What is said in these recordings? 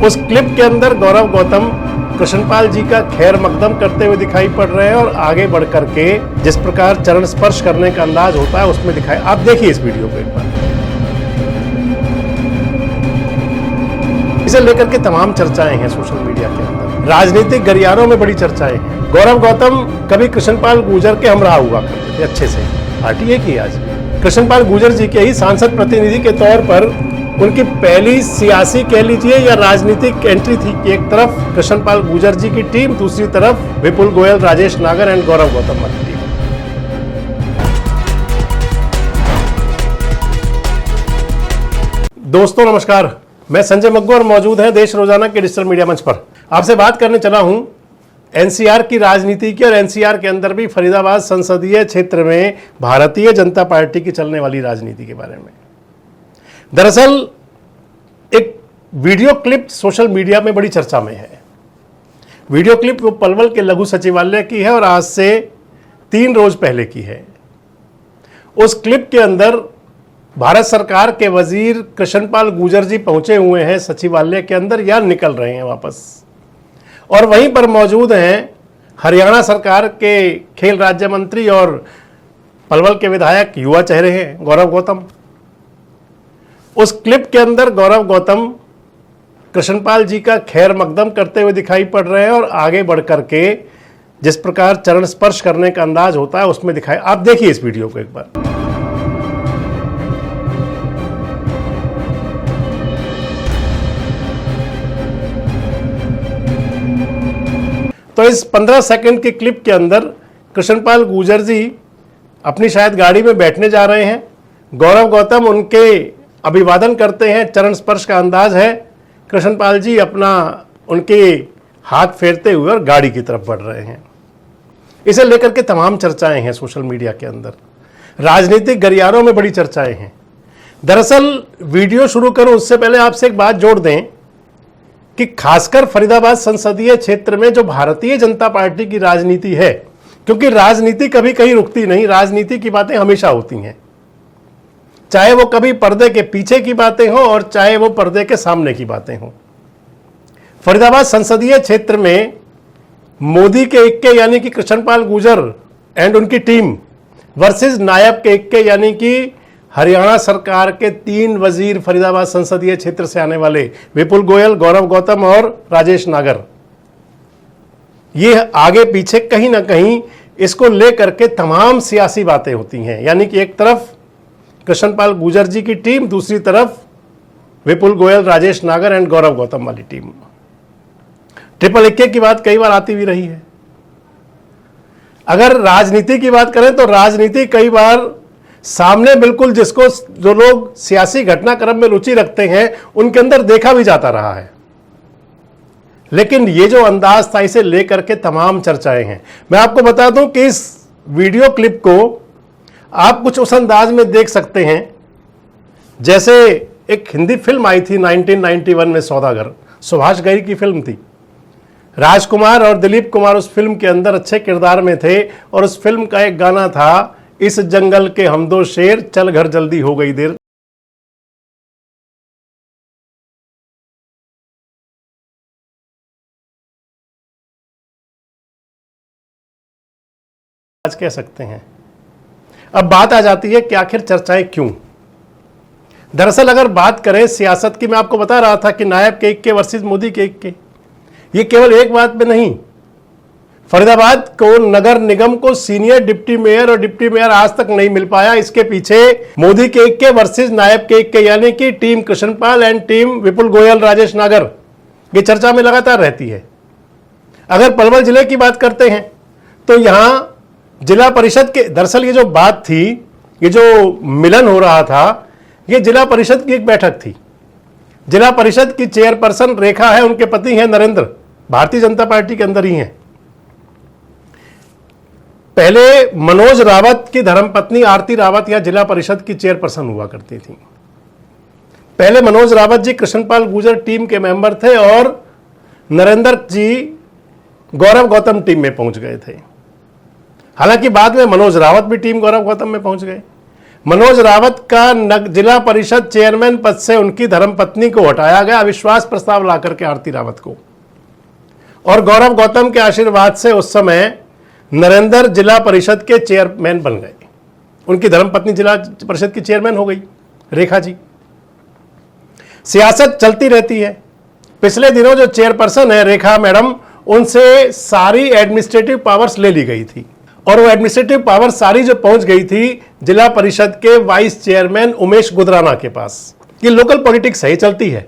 उस क्लिप के अंदर गौरव गौतम कृष्णपाल जी का खैर मकदम करते हुए दिखाई पड़ रहे हैं और आगे बढ़ करके जिस प्रकार चरण स्पर्श करने का अंदाज होता है उसमें दिखाई। आप देखिए इस वीडियो को एक बार। इसे लेकर के तमाम चर्चाएं हैं सोशल मीडिया के अंदर, राजनीतिक गलियारों में बड़ी चर्चाएं हैं। गौरव गौतम कभी कृष्णपाल गुर्जर के हमराह हुआ करते थे अच्छे से, पार्टी एक ही आज कृष्णपाल गुर्जर जी के ही सांसद प्रतिनिधि के तौर पर उनकी पहली सियासी कह लीजिए या राजनीतिक एंट्री थी कि एक तरफ कृष्णपाल गुर्जर जी की टीम, दूसरी तरफ विपुल गोयल, राजेश नागर एंड गौरव गौतम वाली टीम। दोस्तों नमस्कार, मैं संजय मग्गू और मौजूद हैं देश रोजाना के डिजिटल मीडिया मंच पर। आपसे बात करने चला हूं एनसीआर की राजनीति की और एनसीआर के अंदर भी फरीदाबाद संसदीय क्षेत्र में भारतीय जनता पार्टी की चलने वाली राजनीति के बारे में। दरअसल एक वीडियो क्लिप सोशल मीडिया में बड़ी चर्चा में है। वीडियो क्लिप वो पलवल के लघु सचिवालय की है और आज से 3 रोज पहले की है। उस क्लिप के अंदर भारत सरकार के वजीर कृष्णपाल गुर्जर जी पहुंचे हुए हैं सचिवालय के अंदर या निकल रहे हैं वापस, और वहीं पर मौजूद हैं हरियाणा सरकार के खेल राज्य मंत्री और पलवल के विधायक युवा चेहरे हैं गौरव गौतम। उस क्लिप के अंदर गौरव गौतम कृष्णपाल जी का खैर मकदम करते हुए दिखाई पड़ रहे हैं और आगे बढ़ करके जिस प्रकार चरण स्पर्श करने का अंदाज होता है उसमें दिखाई। आप देखिए इस वीडियो को एक बार। तो इस 15 सेकंड के क्लिप के अंदर कृष्णपाल गुर्जर जी अपनी शायद गाड़ी में बैठने जा रहे हैं। गौरव गौतम उनके अभिवादन करते हैं, चरण स्पर्श का अंदाज है। कृष्णपाल जी अपना उनके हाथ फेरते हुए और गाड़ी की तरफ बढ़ रहे हैं। इसे लेकर के तमाम चर्चाएं हैं सोशल मीडिया के अंदर, राजनीतिक गलियारों में बड़ी चर्चाएं हैं। दरअसल वीडियो शुरू करूं उससे पहले आपसे एक बात जोड़ दें कि खासकर फरीदाबाद संसदीय क्षेत्र में जो भारतीय जनता पार्टी की राजनीति है, क्योंकि राजनीति कभी कहीं रुकती नहीं, राजनीति की बातें हमेशा होती हैं, चाहे वो कभी पर्दे के पीछे की बातें हो और चाहे वो पर्दे के सामने की बातें हो। फरीदाबाद संसदीय क्षेत्र में मोदी के इक्के यानी कि कृष्णपाल गुर्जर एंड उनकी टीम वर्सेस नायब के इक्के यानी कि हरियाणा सरकार के 3 वजीर फरीदाबाद संसदीय क्षेत्र से आने वाले विपुल गोयल, गौरव गौतम और राजेश नागर। ये आगे पीछे कहीं ना कहीं इसको लेकर के तमाम सियासी बातें होती हैं, यानी कि एक तरफ कृष्णपाल गुर्जर जी की टीम, दूसरी तरफ विपुल गोयल, राजेश नागर एंड गौरव गौतम वाली टीम। ट्रिपल इक्के की बात कई बार आती भी रही है। अगर राजनीति की बात करें तो राजनीति कई बार सामने बिल्कुल जिसको जो लोग सियासी घटनाक्रम में रुचि रखते हैं उनके अंदर देखा भी जाता रहा है, लेकिन ये जो अंदाज था इसे लेकर के तमाम चर्चाएं हैं। मैं आपको बता दूं कि इस वीडियो क्लिप को आप कुछ उस अंदाज में देख सकते हैं जैसे एक हिंदी फिल्म आई थी 1991 में, सौदागर, सुभाष घई की फिल्म थी। राजकुमार और दिलीप कुमार उस फिल्म के अंदर अच्छे किरदार में थे और उस फिल्म का एक गाना था, इस जंगल के हम 2 शेर, चल घर जल्दी हो गई देर। आज कह सकते हैं। अब बात आ जाती है कि आखिर चर्चाएं क्यों। दरअसल अगर बात करें सियासत की, मैं आपको बता रहा था कि नायब के इक्के वर्सेस मोदी के इक्के, ये केवल एक बात में नहीं, फरीदाबाद को नगर निगम को सीनियर डिप्टी मेयर और डिप्टी मेयर आज तक नहीं मिल पाया। इसके पीछे मोदी के इक्के वर्सेस नायब के इक्के यानी कि team Krishanpal and team Vipul Goyal, Rajesh नागर, ये चर्चा में लगातार रहती है। अगर पलवल जिले की बात करते हैं तो यहां जिला परिषद के, दरअसल ये जो बात थी, ये जो मिलन हो रहा था, ये जिला परिषद की एक बैठक थी। जिला परिषद की चेयरपर्सन रेखा है, उनके पति हैं नरेंद्र, भारतीय जनता पार्टी के अंदर ही हैं। पहले मनोज रावत की धर्मपत्नी आरती रावत या जिला परिषद की चेयरपर्सन हुआ करती थी। पहले मनोज रावत जी कृष्णपाल गुर्जर टीम के मेंबर थे और नरेंद्र जी गौरव गौतम टीम में पहुंच गए थे। हालांकि बाद में मनोज रावत भी टीम गौरव गौतम में पहुंच गए। मनोज रावत का जिला परिषद चेयरमैन पद से उनकी धर्मपत्नी को हटाया गया अविश्वास प्रस्ताव लाकर के आरती रावत को, और गौरव गौतम के आशीर्वाद से उस समय नरेंद्र जिला परिषद के चेयरमैन बन गए। उनकी धर्मपत्नी जिला परिषद की चेयरमैन हो गई, रेखा जी। सियासत चलती रहती है। पिछले दिनों जो चेयरपर्सन है रेखा मैडम, उनसे सारी एडमिनिस्ट्रेटिव पावर्स ले ली गई थी, और वो एडमिनिस्ट्रेटिव पावर सारी जो पहुंच गई थी जिला परिषद के वाइस चेयरमैन उमेश गुजराना के पास। कि लोकल पॉलिटिक्स सही चलती है।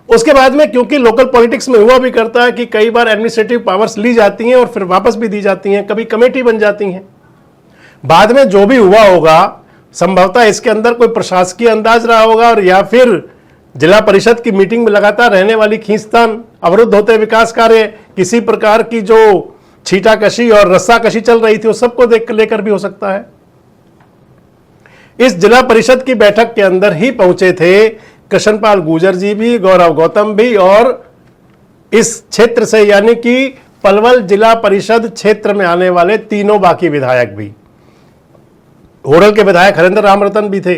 उसके बाद में क्योंकि लोकल पॉलिटिक्स में हुआ भी करता है कि कई बार एडमिनिस्ट्रेटिव पावर्स ली जाती हैं और फिर वापस भी दी जाती हैं, कभी कमेटी बन जाती हैं। बाद में जो भी हुआ होगा संभवतः इसके अंदर कोई प्रशासकीय अंदाज रहा होगा, और या फिर जिला परिषद की मीटिंग में लगातार रहने वाली खींचतान, अवरुद्ध होते विकास कार्य, किसी प्रकार की जो छीटाकशी और रस्साकशी चल रही थी उस सबको देख लेकर भी हो सकता है। इस जिला परिषद की बैठक के अंदर ही पहुंचे थे कृष्णपाल गुर्जर जी भी, गौरव गौतम भी, और इस क्षेत्र से यानी कि पलवल जिला परिषद क्षेत्र में आने वाले तीनों बाकी विधायक भी। होडल के विधायक हरेंद्र राम रतन भी थे,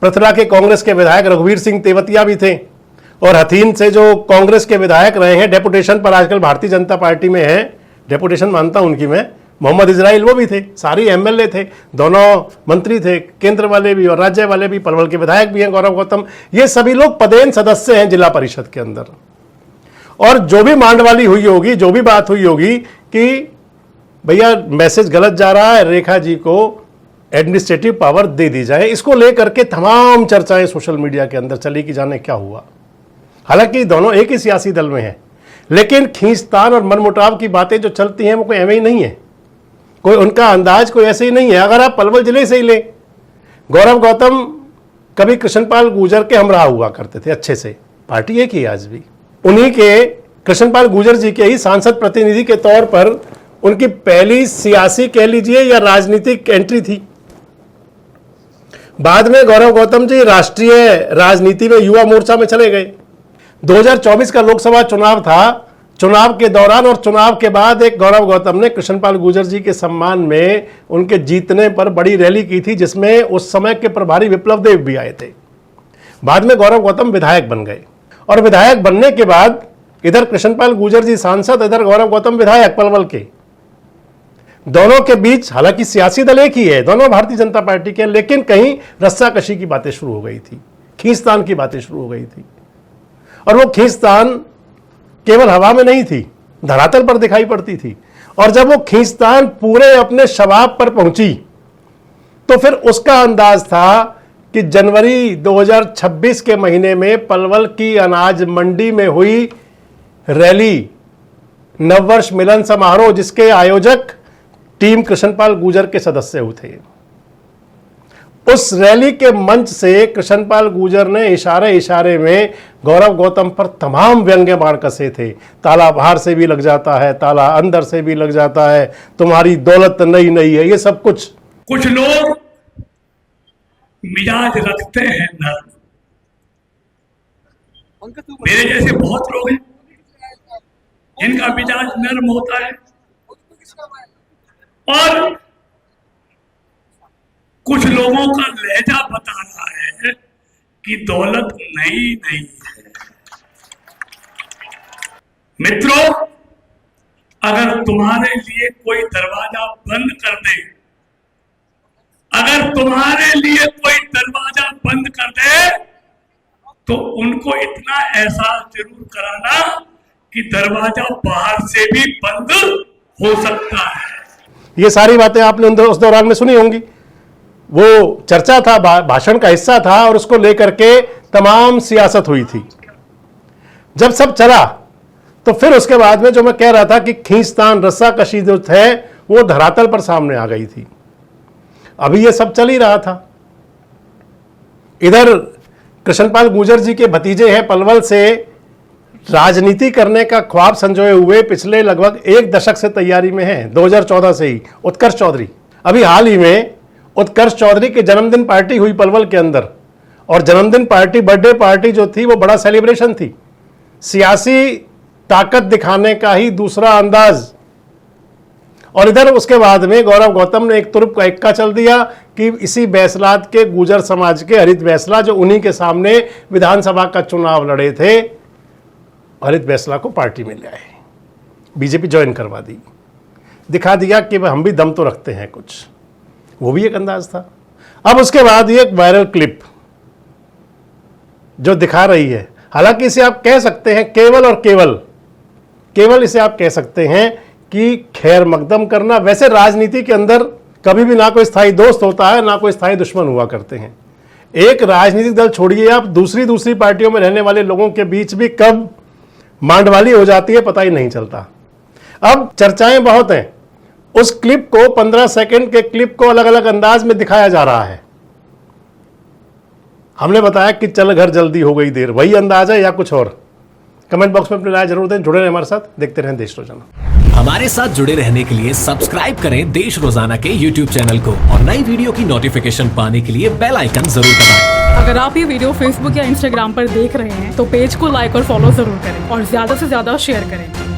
पृथला के कांग्रेस के विधायक रघुवीर सिंह तेवतिया भी थे, और हथीन से जो कांग्रेस के विधायक रहे हैं डेपुटेशन पर, आजकल भारतीय जनता पार्टी में है, डेपुटेशन मानता हूं उनकी मैं, मोहम्मद इजराइल, वो भी थे। सारी एमएलए थे, दोनों मंत्री थे, केंद्र वाले भी और राज्य वाले भी, पलवल के विधायक भी हैं गौरव गौतम। ये सभी लोग पदेन सदस्य हैं जिला परिषद के अंदर। और जो भी मांडवाली हुई होगी, जो भी बात हुई होगी कि भैया मैसेज गलत जा रहा है, रेखा जी को एडमिनिस्ट्रेटिव पावर दे दी जाए, इसको लेकर के तमाम चर्चाएं सोशल मीडिया के अंदर चली कि जाने क्या हुआ। हालांकि दोनों एक ही सियासी दल में हैं, लेकिन खींचतान और मनमुटाव की बातें जो चलती हैं वो कोई एवं ही नहीं है, कोई उनका अंदाज कोई ऐसे ही नहीं है। अगर आप पलवल जिले से ही लें, गौरव गौतम कभी कृष्णपाल गुर्जर के हमराह हुआ करते थे अच्छे से, पार्टी एक ही आज भी। उन्हीं के कृष्णपाल गुर्जर जी के ही सांसद प्रतिनिधि के तौर पर उनकी पहली सियासी कह लीजिए या राजनीतिक एंट्री थी। बाद में गौरव गौतम जी राष्ट्रीय राजनीति में युवा मोर्चा में चले गए। 2024 का लोकसभा चुनाव था, चुनाव के दौरान और चुनाव के बाद एक गौरव गौतम ने कृष्णपाल गुर्जर जी के सम्मान में उनके जीतने पर बड़ी रैली की थी, जिसमें उस समय के प्रभारी विप्लव देव भी आए थे। बाद में गौरव गौतम विधायक बन गए, और विधायक बनने के बाद इधर कृष्णपाल गुर्जर जी सांसद, इधर गौरव गौतम विधायक पलवल के। दोनों के बीच हालांकि सियासी दल एक ही है, दोनों भारतीय जनता पार्टी के, लेकिन कहीं रस्साकशी की बातें शुरू हो गई थी, खींचतान की बातें शुरू हो गई थी। और वो खींचतान केवल हवा में नहीं थी, धरातल पर दिखाई पड़ती थी। और जब वो खींचतान पूरे अपने शबाब पर पहुंची तो फिर उसका अंदाज था कि जनवरी 2026 के महीने में पलवल की अनाज मंडी में हुई रैली, नववर्ष मिलन समारोह, जिसके आयोजक टीम कृष्णपाल गुर्जर के सदस्य थे, उस रैली के मंच से कृष्णपाल गुर्जर ने इशारे इशारे में गौरव गौतम पर तमाम व्यंग्य बाण कसे थे। ताला बाहर से भी लग जाता है, ताला अंदर से भी लग जाता है, तुम्हारी दौलत नई नई है, ये सब कुछ। कुछ लोग मिजाज रखते हैं नर्म, मेरे जैसे बहुत लोग हैं जिनका मिजाज नर्म होता है, और कुछ लोगों का लहजा बता रहा है कि दौलत नई नहीं है। मित्रों, अगर तुम्हारे लिए कोई दरवाजा बंद कर दे, अगर तुम्हारे लिए कोई दरवाजा बंद कर दे, तो उनको इतना एहसास जरूर कराना कि दरवाजा बाहर से भी बंद हो सकता है। ये सारी बातें आपने उस दौरान में सुनी होंगी। वो चर्चा था, भाषण का हिस्सा था, और उसको लेकर के तमाम सियासत हुई थी। जब सब चला तो फिर उसके बाद में जो मैं कह रहा था कि खींचतान, रस्साकशी जो थे वो धरातल पर सामने आ गई थी। अभी ये सब चल ही रहा था। इधर कृष्णपाल गुर्जर जी के भतीजे हैं, पलवल से राजनीति करने का ख्वाब संजोए हुए पिछले लगभग एक दशक से तैयारी में हैं, 2014 से ही, उत्कर्ष चौधरी। अभी हाल ही में उत्कर्ष चौधरी की जन्मदिन पार्टी हुई पलवल के अंदर, और जन्मदिन पार्टी, बर्थडे पार्टी जो थी वो बड़ा सेलिब्रेशन थी, सियासी ताकत दिखाने का ही दूसरा अंदाज। और इधर उसके बाद में गौरव गौतम ने एक तुरुप का इक्का चल दिया कि इसी बैसलात के गुर्जर समाज के हरित बैसला, जो उन्हीं के सामने विधानसभा का चुनाव लड़े थे, हरित बैसला को पार्टी में ले आए, बीजेपी ज्वाइन करवा दी, दिखा दिया कि हम भी दम तो रखते हैं कुछ। वो भी एक अंदाज था। अब उसके बाद ये एक वायरल क्लिप जो दिखा रही है, हालांकि इसे आप कह सकते हैं केवल और केवल इसे आप कह सकते हैं कि खैर मकदम करना। वैसे राजनीति के अंदर कभी भी ना कोई स्थायी दोस्त होता है, ना कोई स्थायी दुश्मन हुआ करते हैं। एक राजनीतिक दल छोड़िए, आप दूसरी पार्टियों में रहने वाले लोगों के बीच भी कब मांडवाली हो जाती है पता ही नहीं चलता। अब चर्चाएं बहुत हैं। उस क्लिप को, 15 सेकंड के क्लिप को अलग अलग अंदाज में दिखाया जा रहा है। हमने बताया कि चल घर जल्दी हो गई देर, वही अंदाज है या कुछ और? कमेंट बॉक्स में अपनी राय जरूर दें। जुड़े रहें हमारे साथ, देखते रहें देश रोजाना। हमारे साथ जुड़े रहने के लिए सब्सक्राइब करें देश रोजाना के YouTube चैनल को और नई वीडियो की नोटिफिकेशन पाने के लिए बेल आइकन जरूर दबाएं। अगर आप ये वीडियो Facebook या Instagram पर देख रहे हैं तो पेज को लाइक और फॉलो जरूर करें और ज्यादा से ज्यादा शेयर करें।